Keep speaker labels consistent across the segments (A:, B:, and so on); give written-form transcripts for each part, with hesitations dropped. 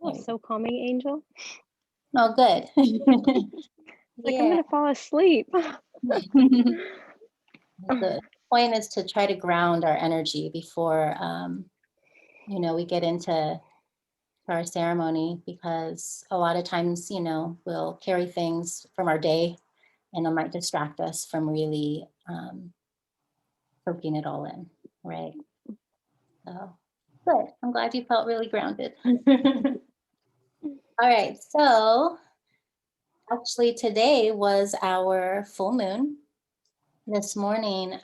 A: Oh, so calming, Angel.
B: Oh, good.
A: Like, I'm
B: Yeah.
A: gonna fall asleep.
B: The point is to try to ground our energy before, we get into our ceremony, because a lot of times, we'll carry things from our day and it might distract us from really soaking it all in, right? So good. I'm glad you felt really grounded. All right. So actually today was our full moon. This morning,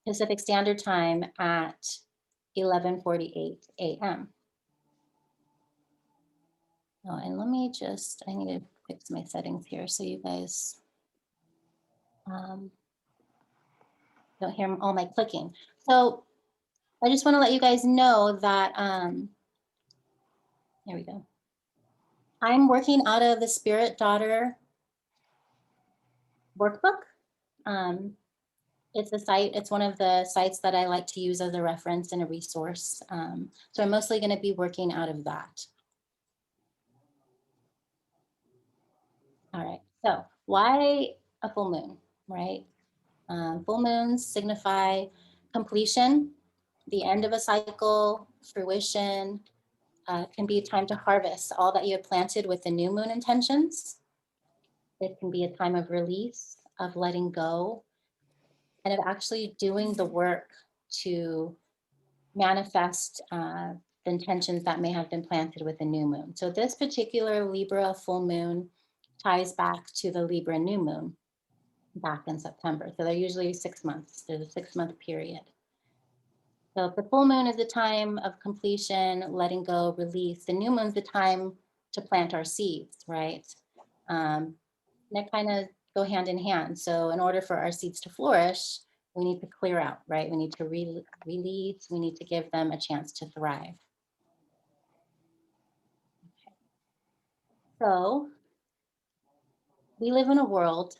B: Pacific Standard Time at 11:48 a.m. Oh, and I need to fix my settings here so you guys don't hear all my clicking. So I just want to let you guys know that, there we go. I'm working out of the Spirit Daughter workbook. It's one of the sites that I like to use as a reference and a resource. So I'm mostly going to be working out of that. All right, so why a full moon, right? Full moons signify completion, the end of a cycle, fruition. Can be a time to harvest all that you have planted with the new moon intentions. It can be a time of release, of letting go, and of actually doing the work to manifest the intentions that may have been planted with the new moon. So this particular Libra full moon ties back to the Libra new moon back in September. So they're usually 6 months. There's a 6-month period. So if the full moon is the time of completion, letting go, release, the new moon's the time to plant our seeds, right? That kind of go hand in hand. So in order for our seeds to flourish, we need to clear out, right? We need to release, we need to give them a chance to thrive. Okay. So we live in a world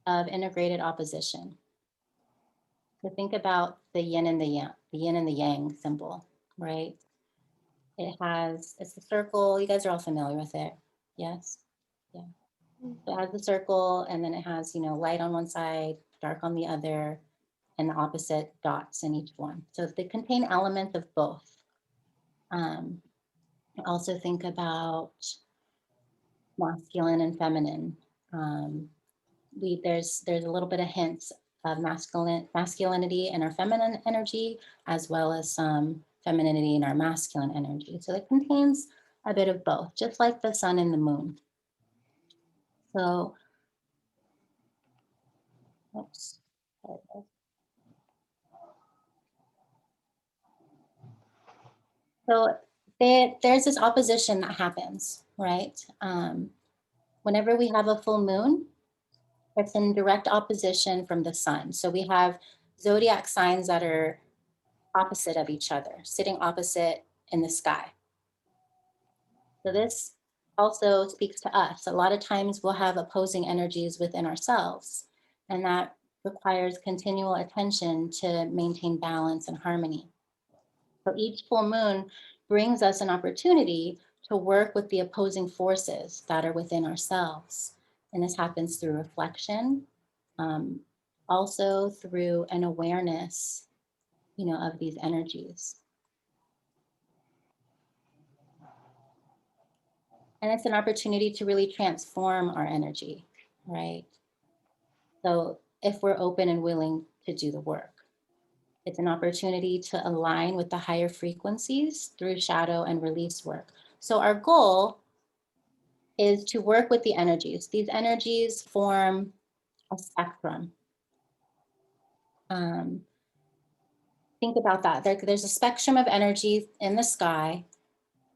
B: of integrated opposition. So think about the yin and the yang symbol, right? It's the circle. You guys are all familiar with it. Yes? Yeah. So it has the circle, and then it has, light on one side, dark on the other, and the opposite dots in each one. So they contain elements of both. Also think about masculine and feminine. There's a little bit of hints of masculinity in our feminine energy, as well as some femininity in our masculine energy. So it contains a bit of both, just like the sun and the moon. So, oops. So there's this opposition that happens, right? Whenever we have a full moon, it's in direct opposition from the sun. So we have zodiac signs that are opposite of each other, sitting opposite in the sky. So this also speaks to us. A lot of times we'll have opposing energies within ourselves, and that requires continual attention to maintain balance and harmony. So each full moon brings us an opportunity to work with the opposing forces that are within ourselves. And this happens through reflection, also through an awareness, of these energies. And it's an opportunity to really transform our energy, right? So if we're open and willing to do the work, it's an opportunity to align with the higher frequencies through shadow and release work. So our goal is to work with the energies. These energies form a spectrum. Think about that. There's a spectrum of energy in the sky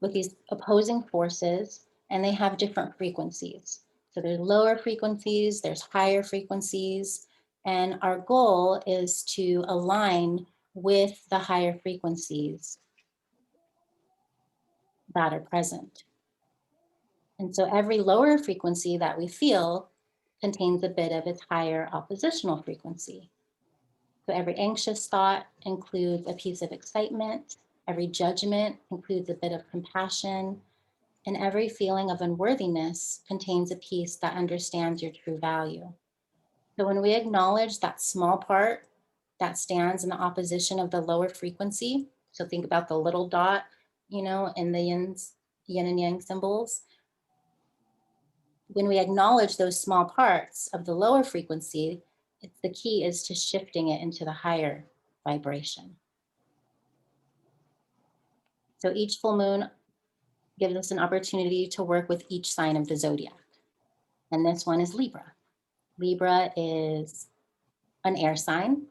B: with these opposing forces, and they have different frequencies. So there's lower frequencies, there's higher frequencies, and our goal is to align with the higher frequencies that are present. And so every lower frequency that we feel contains a bit of its higher oppositional frequency. So every anxious thought includes a piece of excitement. Every judgment includes a bit of compassion, and every feeling of unworthiness contains a piece that understands your true value. So when we acknowledge that small part that stands in the opposition of the lower frequency, so think about the little dot, in the yin and yang symbols. When we acknowledge those small parts of the lower frequency, the key is to shifting it into the higher vibration. So each full moon gives us an opportunity to work with each sign of the zodiac. And this one is Libra. Libra is an air sign.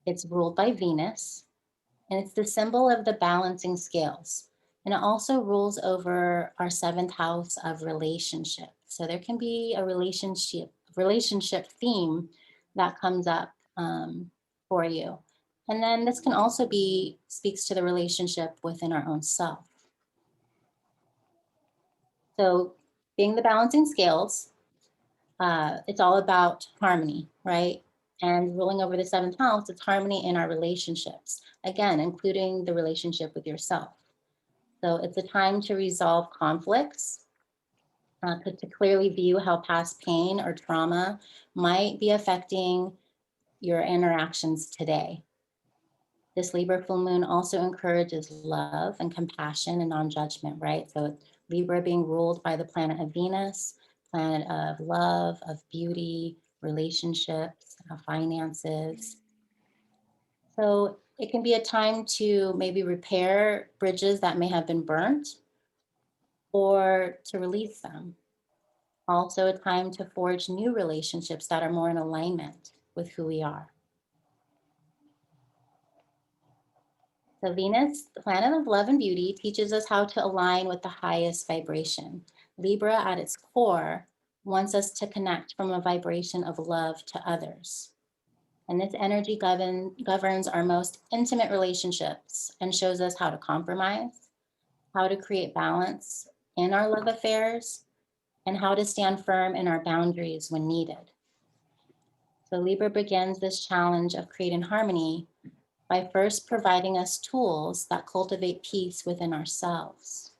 B: It's ruled by Venus, and it's the symbol of the balancing scales. And it also rules over our 7th house of relationship. So there can be a relationship theme that comes up for you. And then this can also speaks to the relationship within our own self. So being the balancing scales, it's all about harmony, right? And ruling over the 7th house, it's harmony in our relationships. Again, including the relationship with yourself. So it's a time to resolve conflicts, to clearly view how past pain or trauma might be affecting your interactions today. This Libra full moon also encourages love and compassion and non-judgment, right? So Libra being ruled by the planet of Venus, planet of love, of beauty, relationships, finances. So it can be a time to maybe repair bridges that may have been burnt or to release them. Also a time to forge new relationships that are more in alignment with who we are. So Venus, the planet of love and beauty, teaches us how to align with the highest vibration. Libra at its core wants us to connect from a vibration of love to others. And this energy governs our most intimate relationships and shows us how to compromise, how to create balance in our love affairs, and how to stand firm in our boundaries when needed. So Libra begins this challenge of creating harmony by first providing us tools that cultivate peace within ourselves.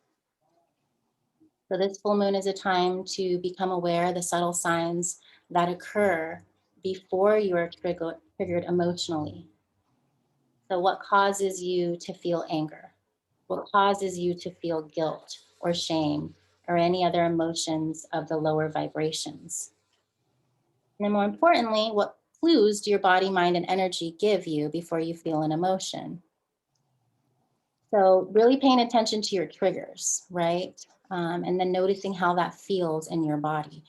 B: So this full moon is a time to become aware of the subtle signs that occur before you are triggered emotionally. So what causes you to feel anger? What causes you to feel guilt or shame or any other emotions of the lower vibrations? And then more importantly, what clues do your body, mind, and energy give you before you feel an emotion? So really paying attention to your triggers, right? And then noticing how that feels in your body.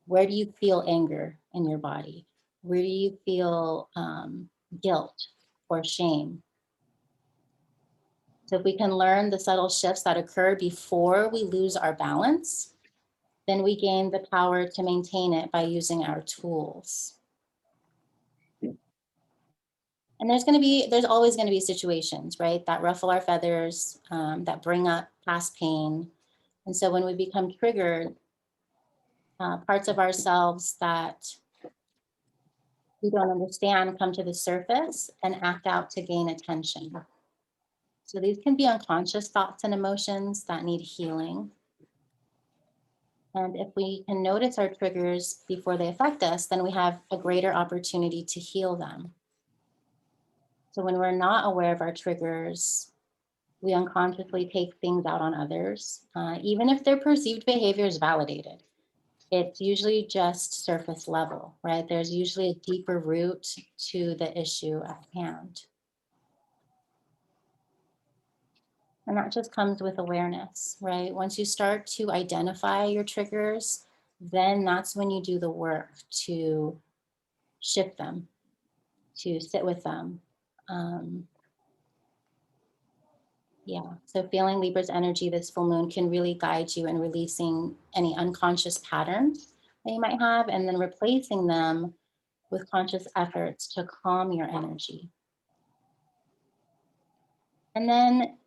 B: Where do you feel anger in your body? Where do you feel guilt or shame? So if we can learn the subtle shifts that occur before we lose our balance, then we gain the power to maintain it by using our tools. And there's always going to be situations, right, that ruffle our feathers, that bring up past pain. And so when we become triggered, parts of ourselves that we don't understand come to the surface and act out to gain attention. So these can be unconscious thoughts and emotions that need healing. And if we can notice our triggers before they affect us, then we have a greater opportunity to heal them. So when we're not aware of our triggers, we unconsciously take things out on others, even if their perceived behavior is validated. It's usually just surface level, right? There's usually a deeper root to the issue at hand. And that just comes with awareness, right? Once you start to identify your triggers, then that's when you do the work to shift them, to sit with them. So feeling Libra's energy this full moon can really guide you in releasing any unconscious patterns that you might have, and then replacing them with conscious efforts to calm your energy. And then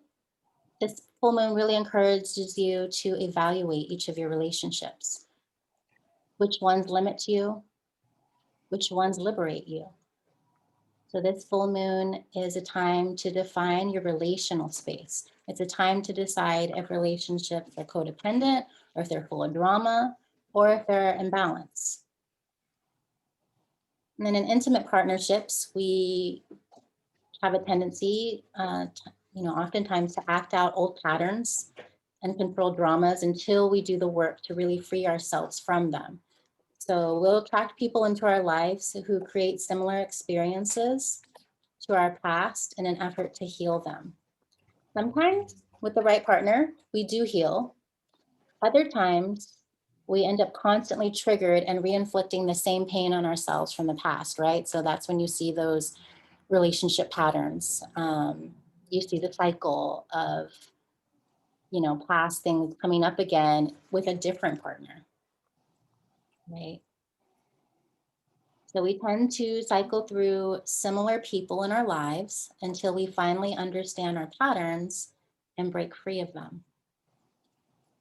B: this full moon really encourages you to evaluate each of your relationships. Which ones limit you? Which ones liberate you? So this full moon is a time to define your relational space. It's a time to decide if relationships are codependent, or if they're full of drama, or if they're imbalanced. And then in intimate partnerships, we have a tendency, oftentimes to act out old patterns and control dramas until we do the work to really free ourselves from them. So we'll attract people into our lives who create similar experiences to our past in an effort to heal them. Sometimes with the right partner, we do heal. Other times we end up constantly triggered and re-inflicting the same pain on ourselves from the past, right? So that's when you see those relationship patterns. You see the cycle of, past things coming up again with a different partner, right? So we tend to cycle through similar people in our lives until we finally understand our patterns and break free of them.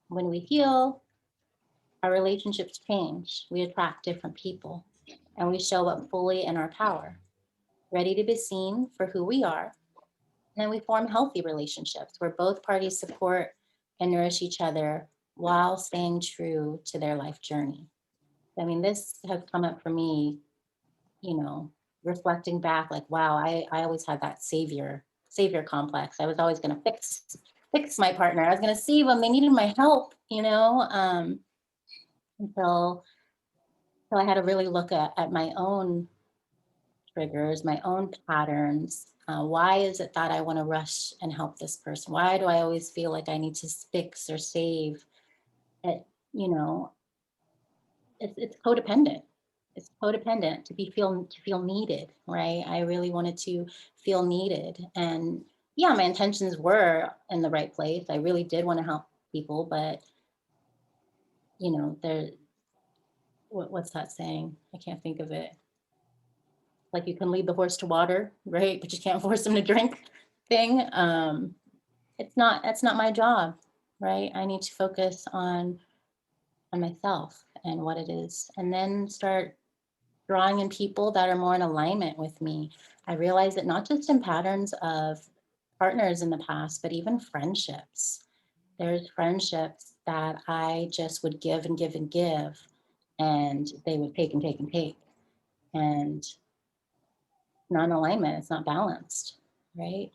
B: When we heal, our relationships change. We attract different people and we show up fully in our power, ready to be seen for who we are. And then we form healthy relationships where both parties support and nourish each other while staying true to their life journey. I mean, this has come up for me, reflecting back, like, wow, I always had that savior complex. I was always going to fix my partner. I was going to see when they needed my help, until I had to really look at my own triggers, my own patterns. Why is it that I want to rush and help this person? Why do I always feel like I need to fix or save? It, it's codependent. It's codependent to feel needed, right? I really wanted to feel needed, and yeah, my intentions were in the right place. I really did want to help people, but there. What's that saying? I can't think of it. Like you can lead the horse to water, right? But you can't force him to drink. Thing. That's not my job, right? I need to focus on myself and what it is, and then start drawing in people that are more in alignment with me. I realize that not just in patterns of partners in the past, but even friendships. There's friendships that I just would give and give and give, and they would take and take and take. And not in alignment, it's not balanced, right?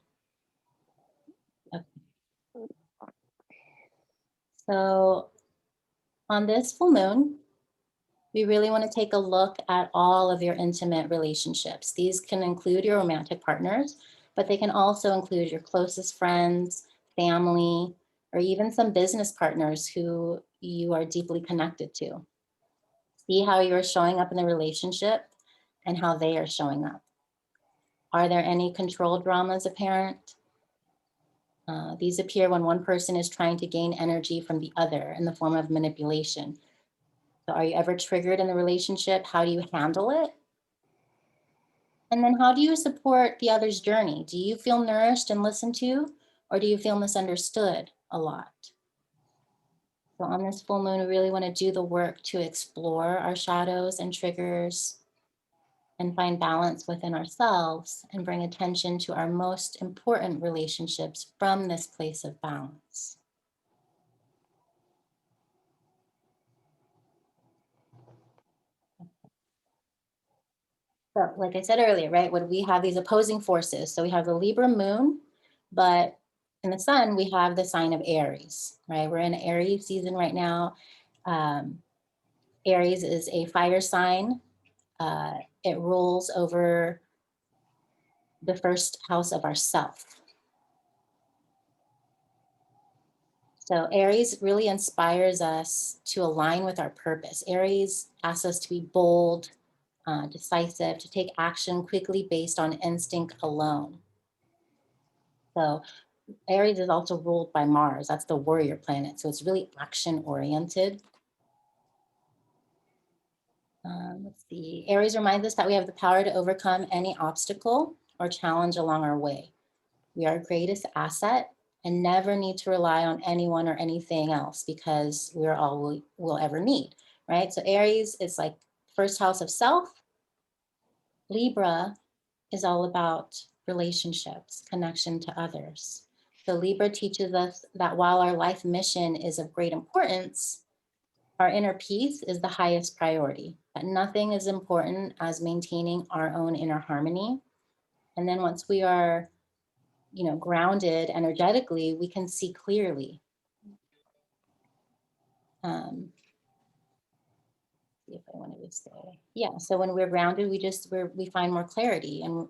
B: Okay. So on this full moon, we really want to take a look at all of your intimate relationships. These can include your romantic partners, but they can also include your closest friends, family, or even some business partners who you are deeply connected to. See how you're showing up in the relationship and how they are showing up. Are there any control dramas apparent? These appear when one person is trying to gain energy from the other in the form of manipulation. So are you ever triggered in the relationship? How do you handle it? And then how do you support the other's journey? Do you feel nourished and listened to, or do you feel misunderstood a lot? So on this full moon, we really want to do the work to explore our shadows and triggers and find balance within ourselves and bring attention to our most important relationships from this place of balance. So like I said earlier, right, when we have these opposing forces, so we have the Libra moon, but in the sun, we have the sign of Aries, right? We're in Aries season right now. Aries is a fire sign. It rules over the first house of our self. So Aries really inspires us to align with our purpose. Aries asks us to be bold, decisive, to take action quickly based on instinct alone. So Aries is also ruled by Mars. That's the warrior planet. So it's really action oriented. Let's see. Aries reminds us that we have the power to overcome any obstacle or challenge along our way. We are our greatest asset and never need to rely on anyone or anything else because we're all we'll ever need, right? So Aries is like first house of self. Libra is all about relationships, connection to others. So Libra teaches us that while our life mission is of great importance, our inner peace is the highest priority, that nothing is important as maintaining our own inner harmony. And then once we are, grounded energetically, we can see clearly. See if I wanted to say, yeah. So when we're grounded, we find more clarity, and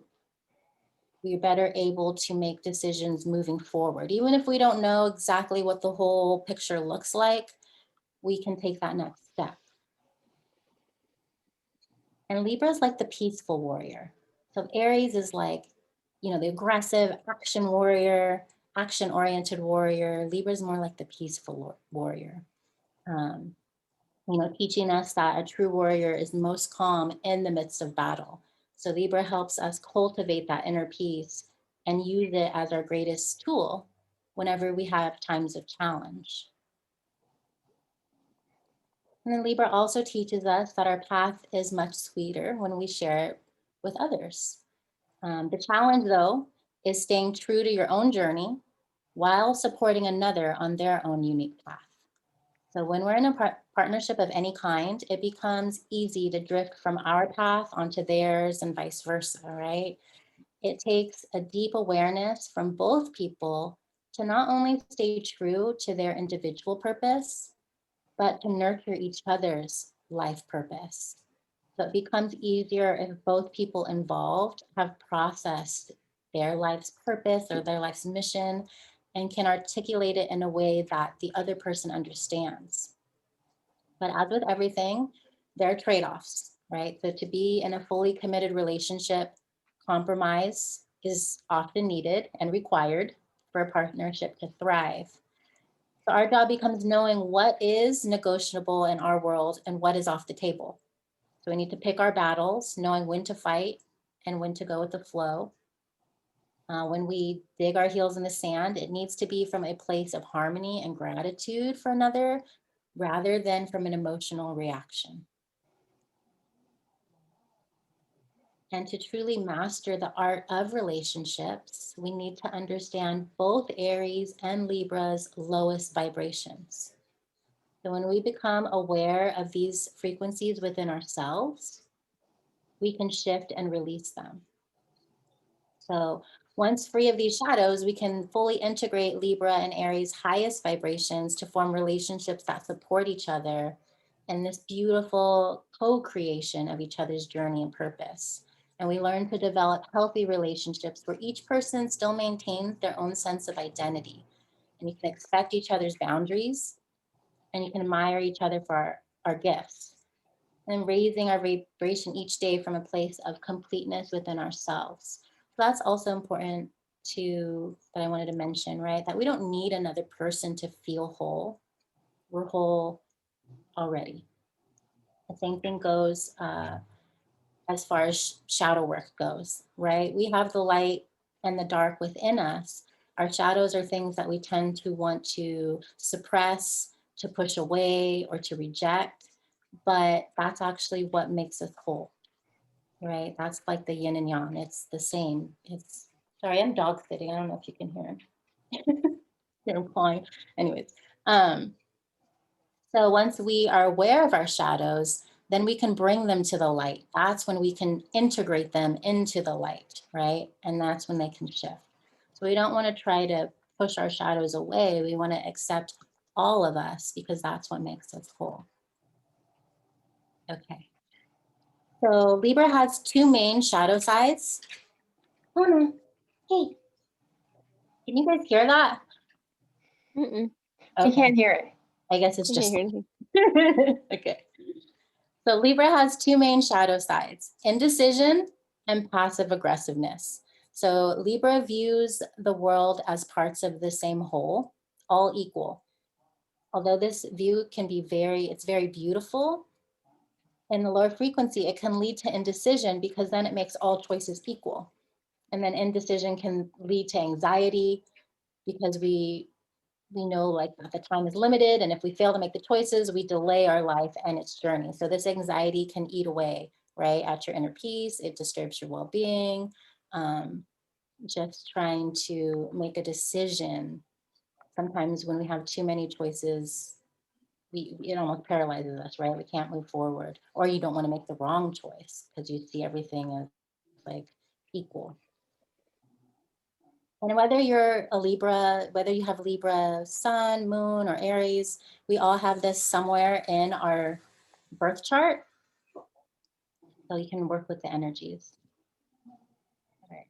B: we're better able to make decisions moving forward. Even if we don't know exactly what the whole picture looks like, we can take that next step. And Libra is like the peaceful warrior. So Aries is like, the aggressive action warrior, action-oriented warrior. Libra is more like the peaceful warrior. Teaching us that a true warrior is most calm in the midst of battle. So Libra helps us cultivate that inner peace and use it as our greatest tool whenever we have times of challenge. And then Libra also teaches us that our path is much sweeter when we share it with others. The challenge, though, is staying true to your own journey while supporting another on their own unique path. So when we're in a partnership of any kind, it becomes easy to drift from our path onto theirs and vice versa, right? It takes a deep awareness from both people to not only stay true to their individual purpose, but to nurture each other's life purpose. So it becomes easier if both people involved have processed their life's purpose or their life's mission and can articulate it in a way that the other person understands. But as with everything, there are trade-offs, right? So to be in a fully committed relationship, compromise is often needed and required for a partnership to thrive. So our job becomes knowing what is negotiable in our world and what is off the table. So we need to pick our battles, knowing when to fight and when to go with the flow. When we dig our heels in the sand, it needs to be from a place of harmony and gratitude for another rather than from an emotional reaction. And to truly master the art of relationships, we need to understand both Aries and Libra's lowest vibrations. So when we become aware of these frequencies within ourselves, we can shift and release them. So once free of these shadows, we can fully integrate Libra and Aries' highest vibrations to form relationships that support each other in this beautiful co-creation of each other's journey and purpose. And we learn to develop healthy relationships where each person still maintains their own sense of identity. And you can expect each other's boundaries, and you can admire each other for our gifts. And raising our vibration each day from a place of completeness within ourselves. So that's also important that I wanted to mention, right? That we don't need another person to feel whole. We're whole already. The same thing goes as far as shadow work goes, right? We have the light and the dark within us. Our shadows are things that we tend to want to suppress, to push away, or to reject. But that's actually what makes us whole, right? That's like the yin and yang. It's the same. Sorry, I'm dog sitting. I don't know if you can hear him. They're pawing. Anyways, so once we are aware of our shadows, then we can bring them to the light. That's when we can integrate them into the light, right? And that's when they can shift. So we don't want to try to push our shadows away. We want to accept all of us because that's what makes us whole. Okay. So Libra has two main shadow sides. Oh no. Hey, can you guys hear that?
A: Mm-mm.
C: You can't hear it.
B: I guess it's
A: I
B: just
A: can't hear anything.
B: okay. So Libra has two main shadow sides, indecision and passive aggressiveness. So Libra views the world as parts of the same whole, all equal. Although this view can be it's very beautiful, in the lower frequency, it can lead to indecision because then it makes all choices equal. And then indecision can lead to anxiety because we know like that the time is limited, and if we fail to make the choices, we delay our life and its journey. So this anxiety can eat away, right, at your inner peace. It disturbs your well-being. just trying to make a decision. Sometimes when we have too many choices, it almost paralyzes us, right? We can't move forward, or you don't want to make the wrong choice because you see everything as like equal. And whether you're a Libra, whether you have Libra sun, moon, or Aries, we all have this somewhere in our birth chart. So you can work with the energies. All right.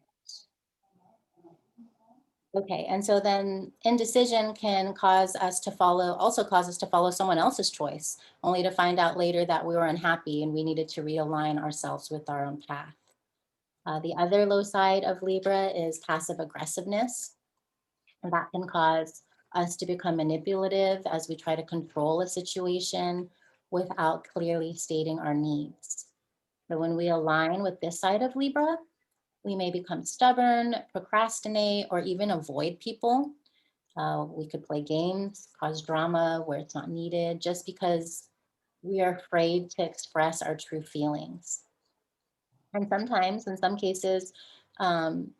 B: Okay, and so then indecision can also cause us to follow someone else's choice, only to find out later that we were unhappy and we needed to realign ourselves with our own path. The other low side of Libra is passive aggressiveness, and that can cause us to become manipulative as we try to control a situation without clearly stating our needs. So when we align with this side of Libra, we may become stubborn, procrastinate, or even avoid people. We could play games, cause drama where it's not needed, just because we are afraid to express our true feelings. And sometimes, in some cases, um,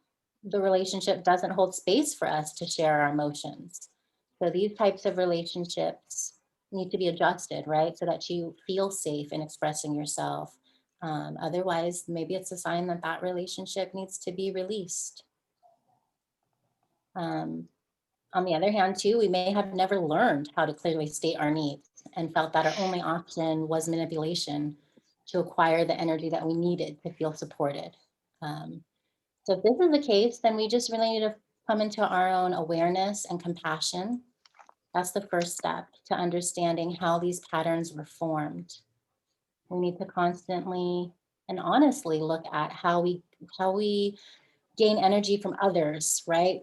B: the relationship doesn't hold space for us to share our emotions. So these types of relationships need to be adjusted, right? So that you feel safe in expressing yourself. Otherwise, maybe it's a sign that that relationship needs to be released. Um, on the other hand, too, we may have never learned how to clearly state our needs and felt that our only option was manipulation to acquire the energy that we needed to feel supported. Um, so if this is the case, then we just really need to come into our own awareness and compassion. That's the first step to understanding how these patterns were formed. We need to constantly and honestly look at how we gain energy from others, right?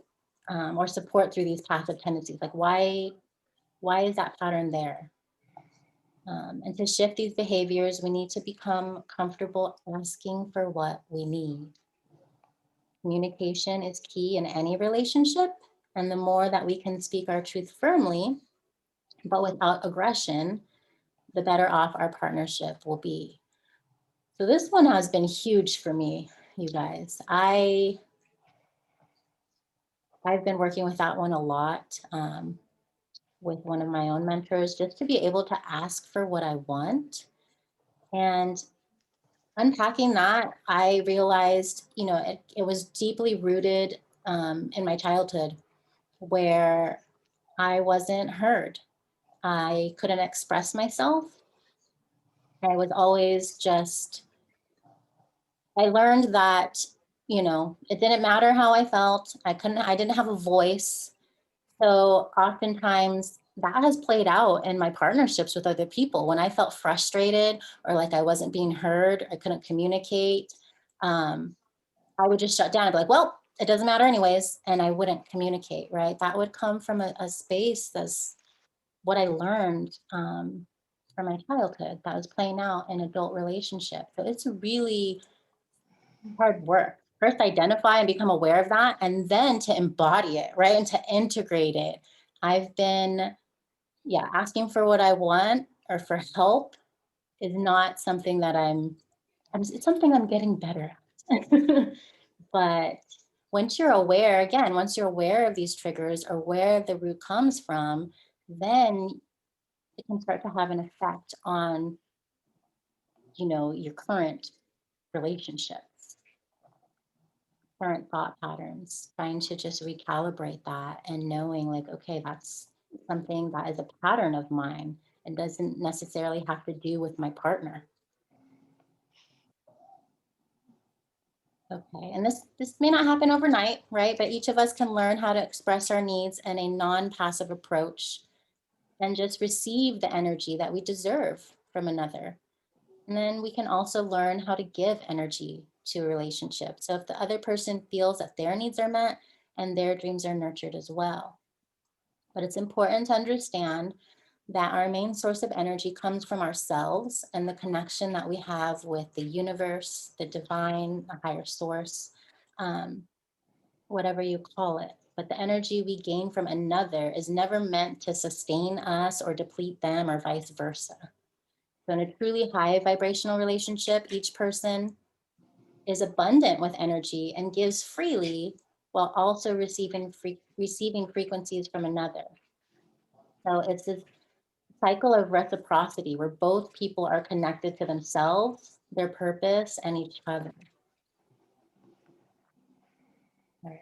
B: Or support through these passive tendencies. Like why is that pattern there? And to shift these behaviors, we need to become comfortable asking for what we need. Communication is key in any relationship. And the more that we can speak our truth firmly, but without aggression, the better off our partnership will be. So this one has been huge for me, you guys. I've been working with that one a lot with one of my own mentors, just to be able to ask for what I want. And unpacking that, I realized, it was deeply rooted in my childhood where I wasn't heard. I couldn't express myself. I was always just, I learned that, it didn't matter how I felt. I didn't have a voice. So oftentimes that has played out in my partnerships with other people. When I felt frustrated or like I wasn't being heard, I couldn't communicate, I would just shut down and be like, well, it doesn't matter anyways. And I wouldn't communicate, right? That would come from a space that's what I learned from my childhood that was playing out in adult relationships. So it's really hard work. First, identify and become aware of that, and then to embody it, right? And to integrate it. I've been, asking for what I want or for help is not something that it's something I'm getting better at. But once you're aware of these triggers or where the root comes from, then it can start to have an effect on, your current relationships, current thought patterns, trying to just recalibrate that and knowing like, okay, that's something that is a pattern of mine. It doesn't necessarily have to do with my partner. Okay, and this may not happen overnight, right? But each of us can learn how to express our needs in a non-passive approach and just receive the energy that we deserve from another. And then we can also learn how to give energy to a relationship. So if the other person feels that their needs are met and their dreams are nurtured as well. But it's important to understand that our main source of energy comes from ourselves and the connection that we have with the universe, the divine, the higher source, um, whatever you call it. But the energy we gain from another is never meant to sustain us or deplete them or vice versa. So in a truly high vibrational relationship, each person is abundant with energy and gives freely while also receiving frequencies from another. So it's this cycle of reciprocity where both people are connected to themselves, their purpose, and each other. All right.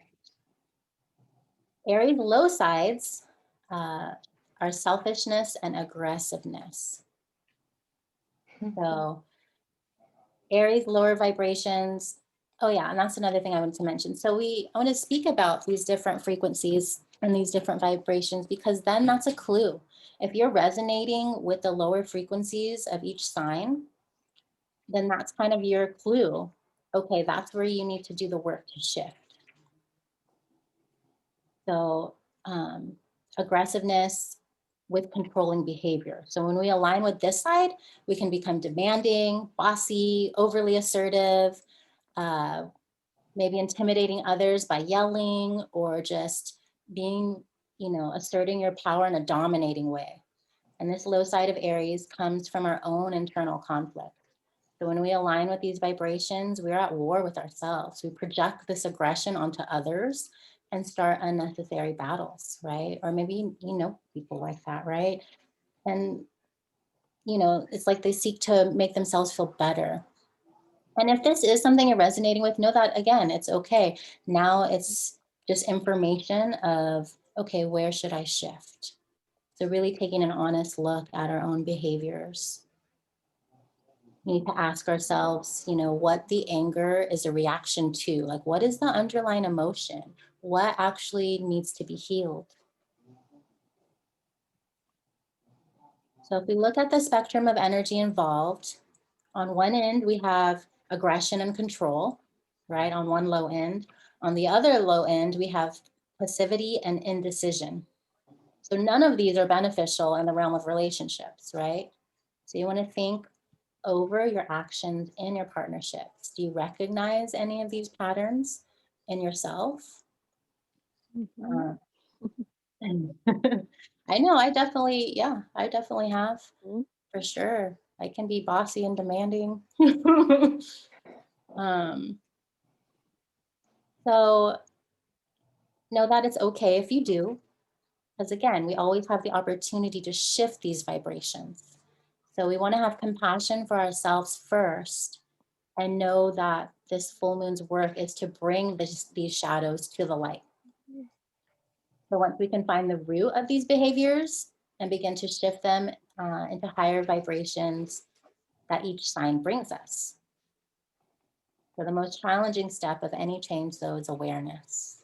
B: Aries low sides are selfishness and aggressiveness. So Aries lower vibrations. Oh yeah, and that's another thing I wanted to mention. So I want to speak about these different frequencies and these different vibrations, because then that's a clue. If you're resonating with the lower frequencies of each sign, then that's kind of your clue. Okay, that's where you need to do the work to shift. So aggressiveness with controlling behavior. So when we align with this side, we can become demanding, bossy, overly assertive, uh, maybe intimidating others by yelling or just being, asserting your power in a dominating way. And this low side of Aries comes from our own internal conflict. So when we align with these vibrations, we're at war with ourselves. We project this aggression onto others and start unnecessary battles, right? Or maybe, people like that, right? And, it's like they seek to make themselves feel better. And if this is something you're resonating with, know that again, it's okay. Now it's just information of, okay, where should I shift? So really taking an honest look at our own behaviors. We need to ask ourselves, what the anger is a reaction to. Like, what is the underlying emotion? What actually needs to be healed? So if we look at the spectrum of energy involved, on one end, we have aggression and control, right? On one low end. On the other low end, we have passivity and indecision. So none of these are beneficial in the realm of relationships, right? So you want to think over your actions in your partnerships. Do you recognize any of these patterns in yourself?
A: Mhm.
B: I know, I definitely have,
A: Mhm.
B: for sure. I can be bossy and demanding. um, so know that it's okay if you do, because again, we always have the opportunity to shift these vibrations. So we want to have compassion for ourselves first and know that this full moon's work is to bring these shadows to the light. So once we can find the root of these behaviors and begin to shift them into higher vibrations that each sign brings us. So the most challenging step of any change, though, is awareness.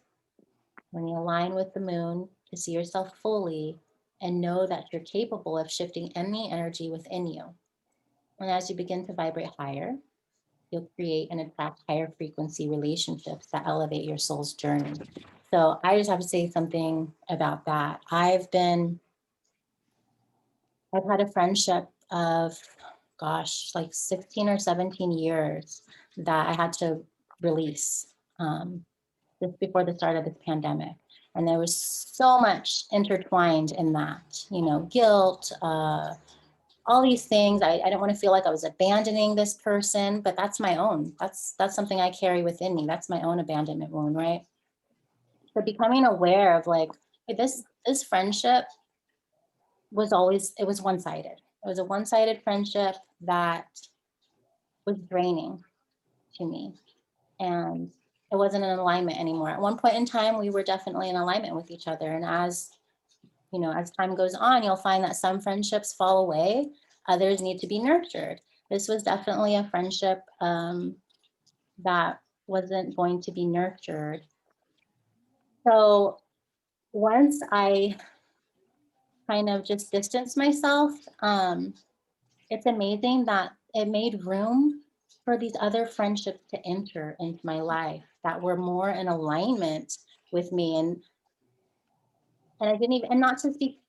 B: When you align with the moon to see yourself fully and know that you're capable of shifting any energy within you. And as you begin to vibrate higher, you'll create and attract higher frequency relationships that elevate your soul's journey. So I just have to say something about that. I've had a friendship of, gosh, like 16 or 17 years that I had to release just before the start of this pandemic. And there was so much intertwined in that, guilt, all these things. I don't want to feel like I was abandoning this person, but that's my own. That's something I carry within me. That's my own abandonment wound, right? So becoming aware of like, hey, this friendship it was one-sided. It was a one-sided friendship that was draining to me. And it wasn't in alignment anymore. At one point in time, we were definitely in alignment with each other. And as time goes on, you'll find that some friendships fall away, others need to be nurtured. This was definitely a friendship that wasn't going to be nurtured. So once I kind of just distanced myself, it's amazing that it made room for these other friendships to enter into my life that were more in alignment with me. And I didn't even, and not to speak,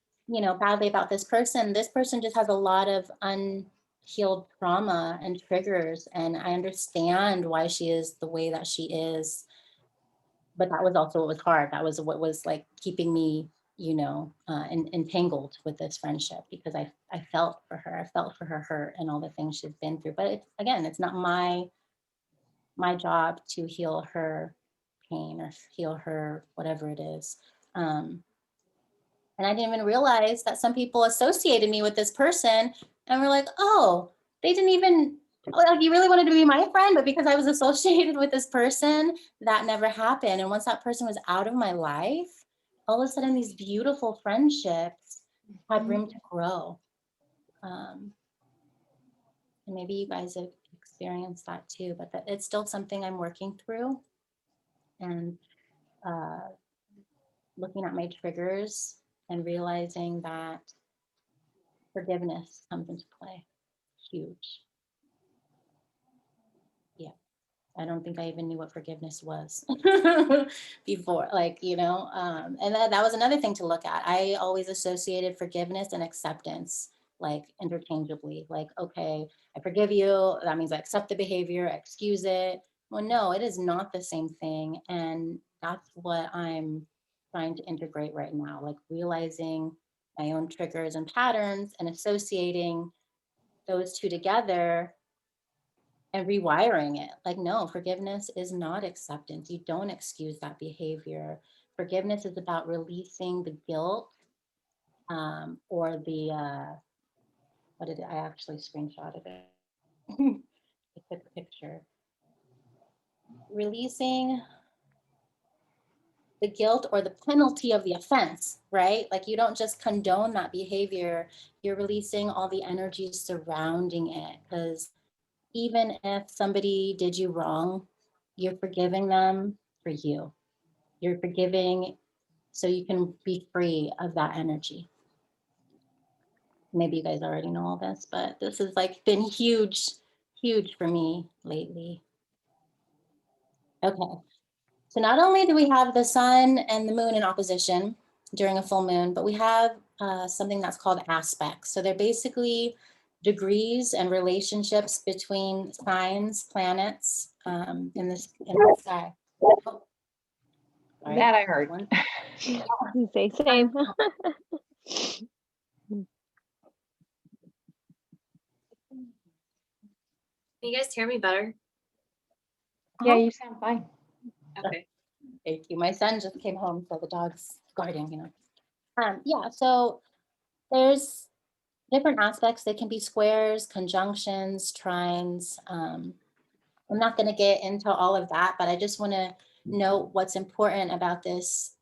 B: badly about this person. This person just has a lot of unhealed trauma and triggers. And I understand why she is the way that she is. But that was also what was hard. That was what was like keeping me, entangled with this friendship, because I felt for her. I felt for her hurt and all the things she's been through. But again, it's not my my job to heal her pain or heal her whatever it is. And I didn't even realize that some people associated me with this person and were like, oh, they didn't even, like, you really wanted to be my friend, but because I was associated with this person, that never happened. And once that person was out of my life, all of a sudden these beautiful friendships had room to grow. And maybe you guys have experienced that too, but it's still something I'm working through. And looking at my triggers and realizing that forgiveness comes into play. Huge. Yeah. I don't think I even knew what forgiveness was before, like, and that was another thing to look at. I always associated forgiveness and acceptance like interchangeably, like, okay, I forgive you. That means I accept the behavior, I excuse it. Well, no, it is not the same thing. And that's what I'm trying to integrate right now, like realizing my own triggers and patterns and associating those two together and rewiring it. Like, no, forgiveness is not acceptance. You don't excuse that behavior. Forgiveness is about releasing the guilt or what did I actually screenshotted it? I took a picture. Releasing the guilt or the penalty of the offense, right? Like, you don't just condone that behavior, you're releasing all the energy surrounding it. Because even if somebody did you wrong, you're forgiving them for you. You're forgiving so you can be free of that energy. Maybe you guys already know all this, but this has like been huge, huge for me lately. Okay, so not only do we have the sun and the moon in opposition during a full moon, but we have something that's called aspects. So they're basically degrees and relationships between signs, planets in the sky. Oh, sorry.
A: That I heard.
C: Say same.
D: Can you guys hear me better?
A: Yeah, you sound fine.
D: Okay.
B: Thank you. My son just came home, so the dog's guarding. Yeah, so there's different aspects. They can be squares, conjunctions, trines. I'm not going to get into all of that, but I just want to note what's important about this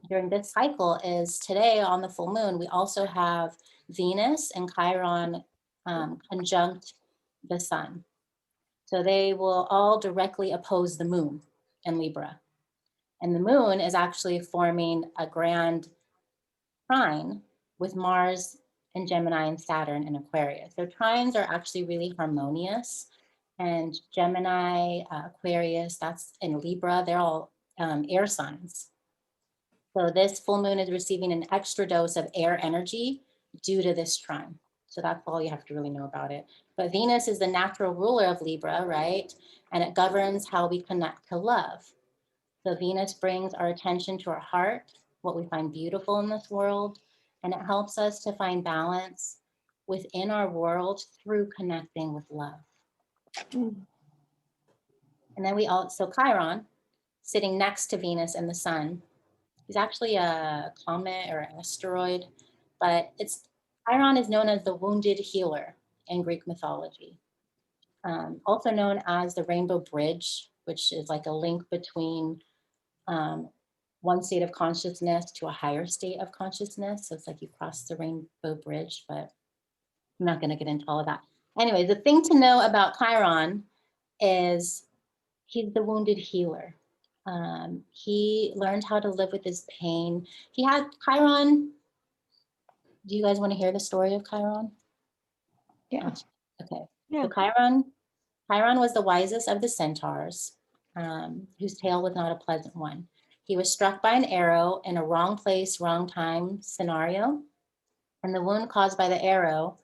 B: during this cycle is today on the full moon, we also have Venus and Chiron conjunct the sun. So they will all directly oppose the moon in Libra. And the moon is actually forming a grand trine with Mars and Gemini and Saturn in Aquarius. So trines are actually really harmonious. And Gemini, Aquarius, that's in Libra, they're all air signs. So this full moon is receiving an extra dose of air energy due to this trine. So that's all you have to really know about it. But Venus is the natural ruler of Libra, right? And it governs how we connect to love. So Venus brings our attention to our heart, what we find beautiful in this world, and it helps us to find balance within our world through connecting with love. And then we also, Chiron, sitting next to Venus and the sun, he's actually a comet or an asteroid, but Chiron is known as the wounded healer in Greek mythology. Also known as the rainbow bridge, which is like a link between one state of consciousness to a higher state of consciousness. So it's like you cross the rainbow bridge, but I'm not going to get into all of that. Anyway, the thing to know about Chiron is he's the wounded healer. He learned how to live with his pain. He had Chiron. Do you guys want to hear the story of Chiron?
A: Yeah.
B: Okay.
C: Yeah.
B: So Chiron was the wisest of the centaurs, whose tale was not a pleasant one. He was struck by an arrow in a wrong place, wrong time scenario, and the wound caused by the arrow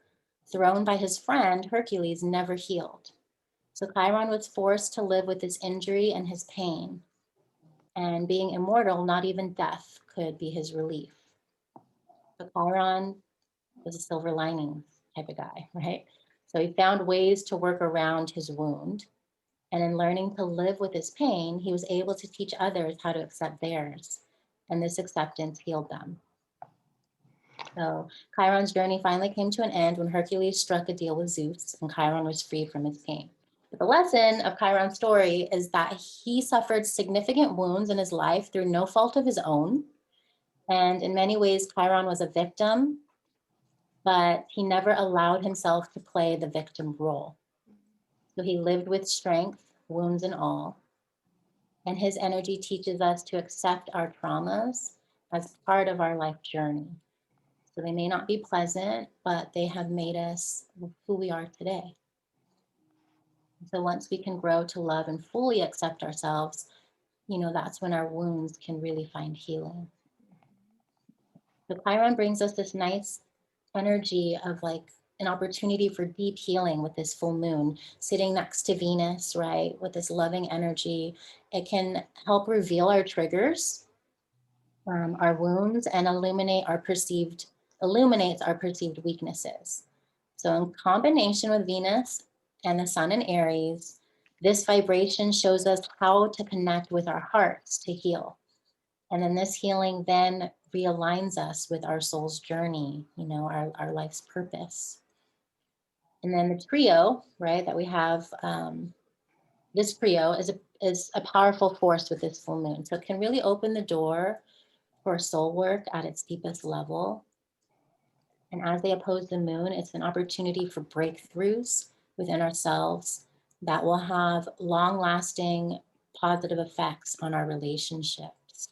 B: thrown by his friend Hercules never healed. So Chiron was forced to live with his injury and his pain. And being immortal, not even death could be his relief. But Chiron was a silver lining type of guy, right? So he found ways to work around his wound. And in learning to live with his pain, he was able to teach others how to accept theirs. And this acceptance healed them. So Chiron's journey finally came to an end when Hercules struck a deal with Zeus and Chiron was freed from his pain. But the lesson of Chiron's story is that he suffered significant wounds in his life through no fault of his own. And in many ways, Chiron was a victim, but he never allowed himself to play the victim role. So he lived with strength, wounds and all. And his energy teaches us to accept our traumas as part of our life journey. So they may not be pleasant, but they have made us who we are today. So once we can grow to love and fully accept ourselves, that's when our wounds can really find healing. So Chiron brings us this nice energy of like an opportunity for deep healing with this full moon sitting next to Venus, right? With this loving energy, it can help reveal our triggers, our wounds, and illuminates our perceived weaknesses. So in combination with Venus and the sun in Aries, this vibration shows us how to connect with our hearts to heal. And then this healing then realigns us with our soul's journey, our life's purpose. And then the trio, right, that we have, this trio is a powerful force with this full moon. So it can really open the door for soul work at its deepest level. And as they oppose the moon, it's an opportunity for breakthroughs within ourselves that will have long-lasting positive effects on our relationships.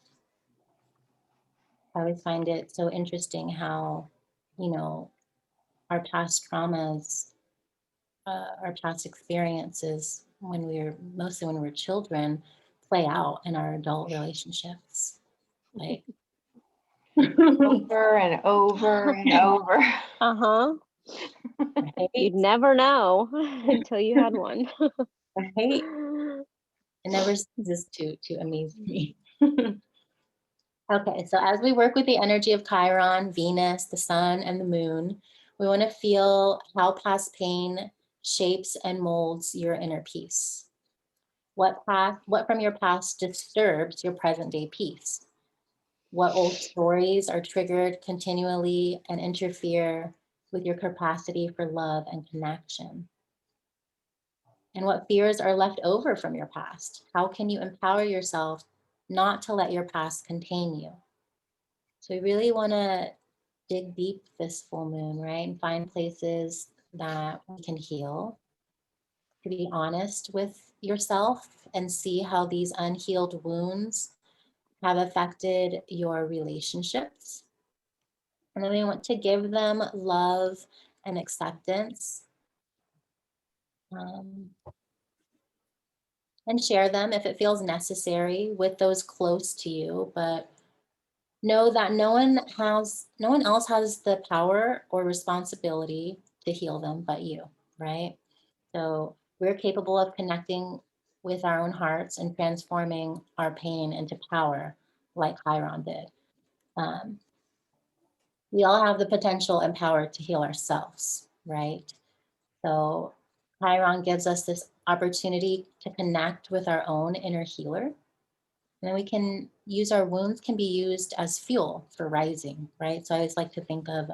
B: I always find it so interesting how, our past traumas, our past experiences mostly when we were children, play out in our adult relationships. Like
A: Over and over and over.
C: Uh-huh.
B: right?
C: You'd never know until you had one.
B: Right? It never ceases to amaze me. Okay, so as we work with the energy of Chiron, Venus, the sun, and the moon, we want to feel how past pain shapes and molds your inner peace. What from your past disturbs your present day peace? What old stories are triggered continually and interfere with your capacity for love and connection? And what fears are left over from your past? How can you empower yourself not to let your past contain you? So we really want to dig deep this full moon, right? And find places that we can heal, to be honest with yourself and see how these unhealed wounds have affected your relationships. And then we want to give them love and acceptance, and share them if it feels necessary with those close to you. But know that no one else has the power or responsibility to heal them but you, right? So we're capable of connecting with our own hearts and transforming our pain into power, like Chiron did. We all have the potential and power to heal ourselves, right? So Chiron gives us this opportunity to connect with our own inner healer. And then we can use our wounds can be used as fuel for rising, right? So I always like to think of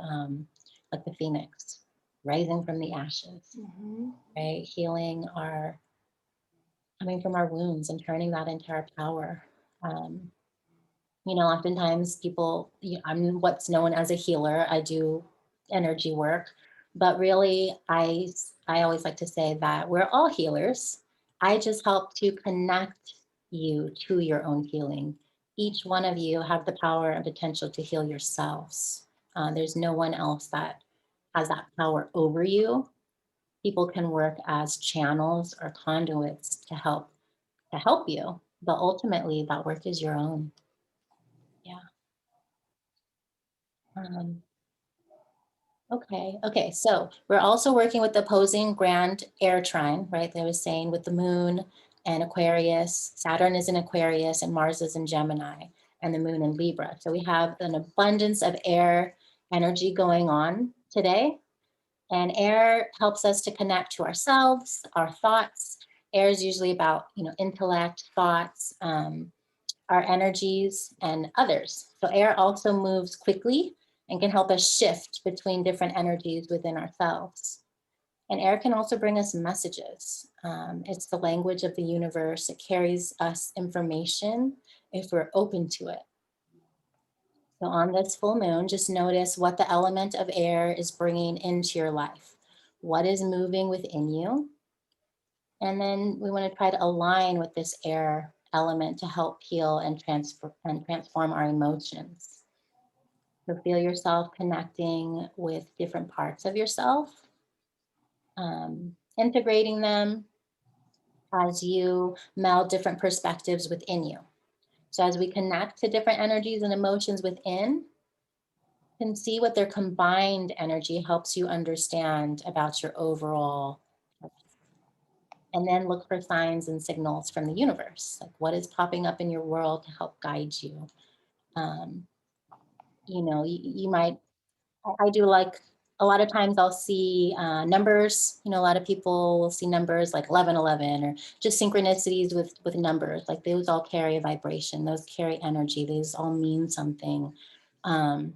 B: like the phoenix rising from the ashes, right? Healing coming from our wounds and turning that into our power. Oftentimes people, I'm what's known as a healer. I do energy work, but really I always like to say that we're all healers. I just help to connect you to your own healing. Each one of you have the power and potential to heal yourselves. There's no one else that has that power over you. People can work as channels or conduits to help you, but ultimately that work is your own. Yeah. Okay, so we're also working with the opposing grand air trine, right? That I was saying with the moon and Aquarius. Saturn is in Aquarius and Mars is in Gemini and the moon in Libra. So we have an abundance of air energy going on today. And air helps us to connect to ourselves, our thoughts. air is usually about, intellect, thoughts, our energies, and others. So air also moves quickly and can help us shift between different energies within ourselves. And air can also bring us messages. It's the language of the universe. It carries us information if we're open to it. So on this full moon, just notice what the element of air is bringing into your life. What is moving within you? And then we want to try to align with this air element to help heal and transform our emotions. So feel yourself connecting with different parts of yourself, integrating them as you meld different perspectives within you. So as we connect to different energies and emotions within, you can see what their combined energy helps you understand about your overall. And then look for signs and signals from the universe, like what is popping up in your world to help guide you. You might, I do like, a lot of times I'll see numbers, a lot of people will see numbers like 1111 or just synchronicities with numbers, like those all carry a vibration, those carry energy, those all mean something. Some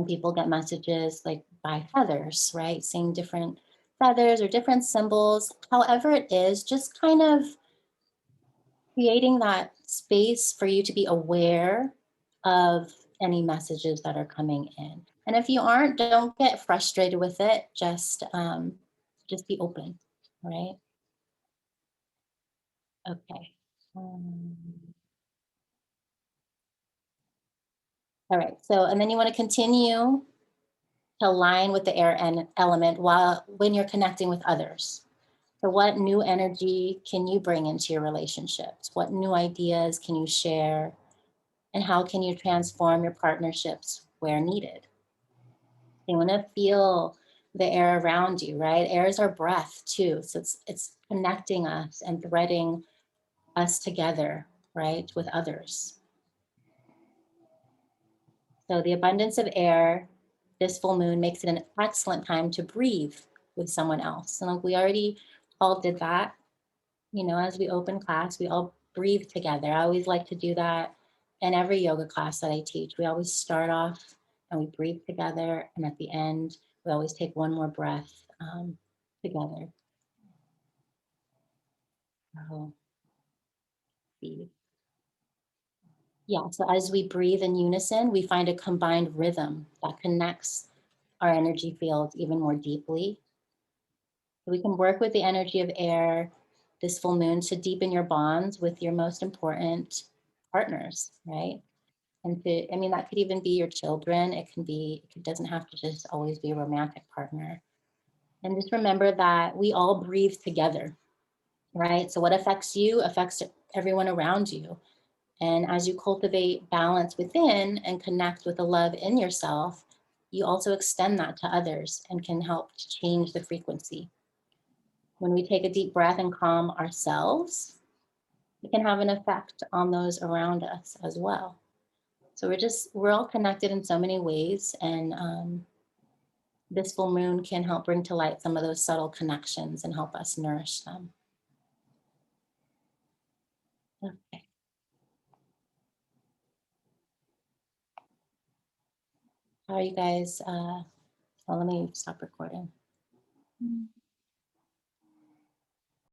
B: people get messages like by feathers, right? Seeing different feathers or different symbols, however it is, just kind of creating that space for you to be aware of any messages that are coming in. And if you aren't, don't get frustrated with it. Just be open, right? Okay. All right. So, and then you want to continue to align with the air element when you're connecting with others. So what new energy can you bring into your relationships? What new ideas can you share? And how can you transform your partnerships where needed? You want to feel the air around you, right? Air is our breath too. So it's connecting us and threading us together, right, with others. So the abundance of air, this full moon makes it an excellent time to breathe with someone else. And like we already all did that, as we open class, we all breathe together. I always like to do that in every yoga class that I teach. We always start off and we breathe together. And at the end, we always take one more breath together. So, breathe. Yeah, so as we breathe in unison, we find a combined rhythm that connects our energy fields even more deeply. We can work with the energy of air this full moon to deepen your bonds with your most important partners, right? And that could even be your children. It doesn't have to just always be a romantic partner. And just remember that we all breathe together, right? So what affects you affects everyone around you. And as you cultivate balance within and connect with the love in yourself, you also extend that to others and can help to change the frequency. When we take a deep breath and calm ourselves, it can have an effect on those around us as well. So we're all connected in so many ways, and this full moon can help bring to light some of those subtle connections and help us nourish them. Okay. How are you guys? Well, let me stop recording.